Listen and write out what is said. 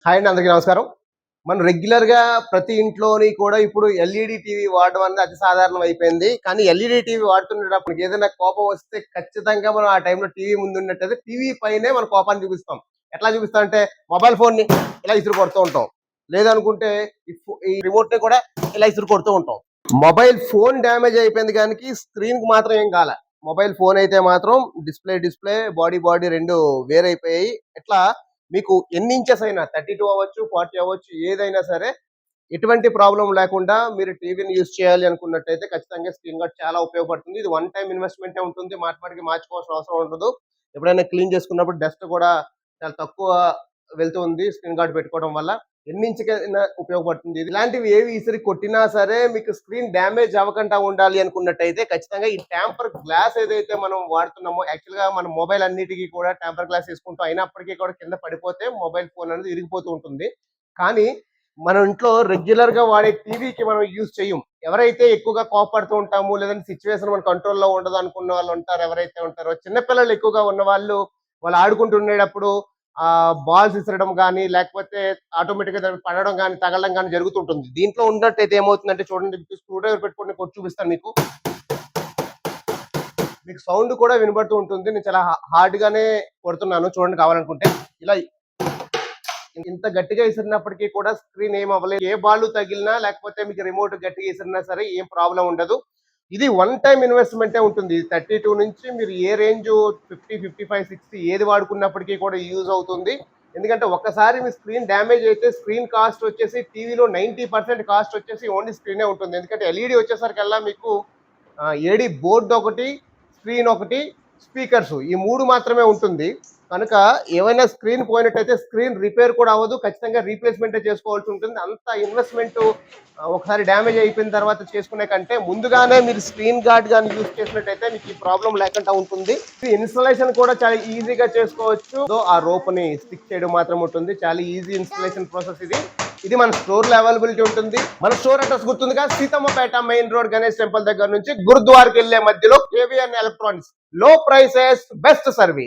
Hi అండి, అందరికీ నమస్కారం. మనం రెగ్యులర్‌గా ప్రతి ఇంట్లోని కూడా ఇప్పుడు ఎల్ఈడీ టీవీ వాడడం అనేది అతి సాధారణం అయిపోయింది. కానీ ఎల్ఈడీ టీవీ వాడుతున్నప్పుడు ఏదైనా కోపం వస్తే ఖచ్చితంగా మనం ఆ టైంలో టీవీ ముందున్నట్టయితే టీవీ పైనే మన కోపాన్ని చూపిస్తాం. ఎట్లా చూపిస్తాం అంటే మొబైల్ ఫోన్‌ని ఇలా ఇసురు కొడుతూ ఉంటాం. లేదనుకుంటే ఈ రిమోట్‌ని కూడా ఇలా ఇసురు కొడుతూ ఉంటాం. మొబైల్ ఫోన్ డ్యామేజ్ అయిపోయింది గానికి స్క్రీన్‌కి మాత్రం ఏం కాలా. మొబైల్ ఫోన్ అయితే మాత్రం డిస్‌ప్లే, బాడీ 2 వేరైపోయాయి. ఇట్లా మీకు ఎన్ని ఇంచెస్ అయినా 32 అవ్వచ్చు, 40 అవ్వచ్చు, ఏదైనా సరే ఎటువంటి ప్రాబ్లమ్ లేకుండా మీరు టీవీని యూజ్ చేయాలి అనుకున్నట్టయితే ఖచ్చితంగా స్క్రీన్ గార్డ్ చాలా ఉపయోగపడుతుంది. ఇది వన్ టైమ్ ఇన్వెస్ట్‌మెంటే ఉంటుంది. మాటిమాటికి మార్చుకోవాల్సిన అవసరం ఉండదు. ఎప్పుడైనా క్లీన్ చేసుకున్నప్పుడు డస్ట్ కూడా చాలా తక్కువ వెళ్తూ ఉంది స్క్రీన్ గార్డ్ పెట్టుకోవడం వల్ల. ఎన్ని ఇంచుకైనా ఉపయోగపడుతుంది. ఇలాంటివి ఏవి ఇసిరి కొట్టినా సరే మీకు స్క్రీన్ డ్యామేజ్ అవ్వకుండా ఉండాలి అనుకున్నట్టయితే ఖచ్చితంగా ఈ టెంపర్ గ్లాస్ ఏదైతే మనం వాడుతున్నామో, యాక్చువల్‌గా మన మొబైల్ అన్నిటికి కూడా టెంపర్ గ్లాస్ ఏసుకుంటాం. అయినప్పటికీ కూడా కింద పడిపోతే మొబైల్ ఫోన్ అనేది ఇరిగిపోతూ ఉంటుంది. కానీ మన ఇంట్లో రెగ్యులర్‌గా వాడే టీవీకి మనం యూజ్ చెయ్యం. ఎవరైతే ఎక్కువగా కోపపడుతూ ఉంటామో, లేదంటే సిట్యుయేషన్ మన కంట్రోల్‌లో ఉండదు అనుకున్న వాళ్ళు ఉంటారు. ఎవరైతే ఉంటారో చిన్న పిల్లలు ఎక్కువగా ఉన్నవాళ్ళు వాళ్ళు ఆడుకుంటుండేటప్పుడు బాల్స్ ఇసరడం గానీ, లేకపోతే ఆటోమేటిక్‌గా దానికి పడడం గానీ, తగలడం గానీ జరుగుతుంటుంది. దీంట్లో ఉన్నట్టయితే ఏమవుతుందంటే చూడండి, స్క్రూ డ్రైవర్ పెట్టుకొని కొట్టి చూపిస్తాను మీకు. మీకు సౌండ్ కూడా వినబడుతూ ఉంటుంది. నేను చాలా హార్డ్‌గానే కొడుతున్నాను. చూడండి కావాలనుకుంటే. ఇలా ఇంత గట్టిగా ఇసిరినప్పటికీ కూడా స్క్రీన్ ఏం అవ్వలేదు. ఏ బాల్ తగిలినా లేకపోతే మీకు రిమోట్ గట్టిగా ఇసిరినా సరే ఏం ప్రాబ్లమ్ ఉండదు. ఇది వన్ టైమ్ ఇన్వెస్ట్‌మెంటే ఉంటుంది. 32 నుంచి మీరు ఏ రేంజ్ 50, 55, 60 ఏది వాడుకున్నప్పటికీ కూడా యూజ్ అవుతుంది. ఎందుకంటే ఒక్కసారి మీ స్క్రీన్ డ్యామేజ్ అయితే స్క్రీన్ కాస్ట్ వచ్చేసి టీవీలో 90% కాస్ట్ వచ్చేసి ఓన్లీ స్క్రీనే ఉంటుంది. ఎందుకంటే ఎల్ఈడీ వచ్చేసరికల్లా మీకు ఏడీ బోర్డ్ ఒకటి, స్క్రీన్ ఒకటి, స్పీకర్స్ ఈ 3 మాత్రమే ఉంటుంది. కనుక ఏవైనా స్క్రీన్ పోయినట్టయితే స్క్రీన్ రిపేర్ కూడా అవ్వదు. ఖచ్చితంగా రీప్లేస్‌మెంటే చేసుకోవాల్సి ఉంటుంది. అంత ఇన్వెస్ట్‌మెంట్ ఒకసారి డ్యామేజ్ అయిపోయిన తర్వాత చేసుకునే కంటే ముందుగానే మీరు స్క్రీన్ గార్డ్ గాని యూజ్ చేసినట్టయితే మీకు ఈ ప్రాబ్లమ్ లేకుండా ఉంటుంది. ఇది ఇన్‌స్టాలేషన్ కూడా చాలా ఈజీగా చేసుకోవచ్చు. ఆ రోప్‌ని స్టిక్ చేయడం మాత్రం ఉంటుంది. చాలా ఈజీ ఇన్‌స్టాలేషన్ ప్రాసెస్ ఇది. ఇది మన స్టోర్‌లో అవైలబిలిటీ ఉంటుంది. మన స్టోర్ అడ్రస్ గుర్తుందిగా, Seethammapeta main road Ganesh temple దగ్గర నుంచి గురుద్వారాకి వెళ్ళే మధ్యలో KVN electronics. Low prices, best service.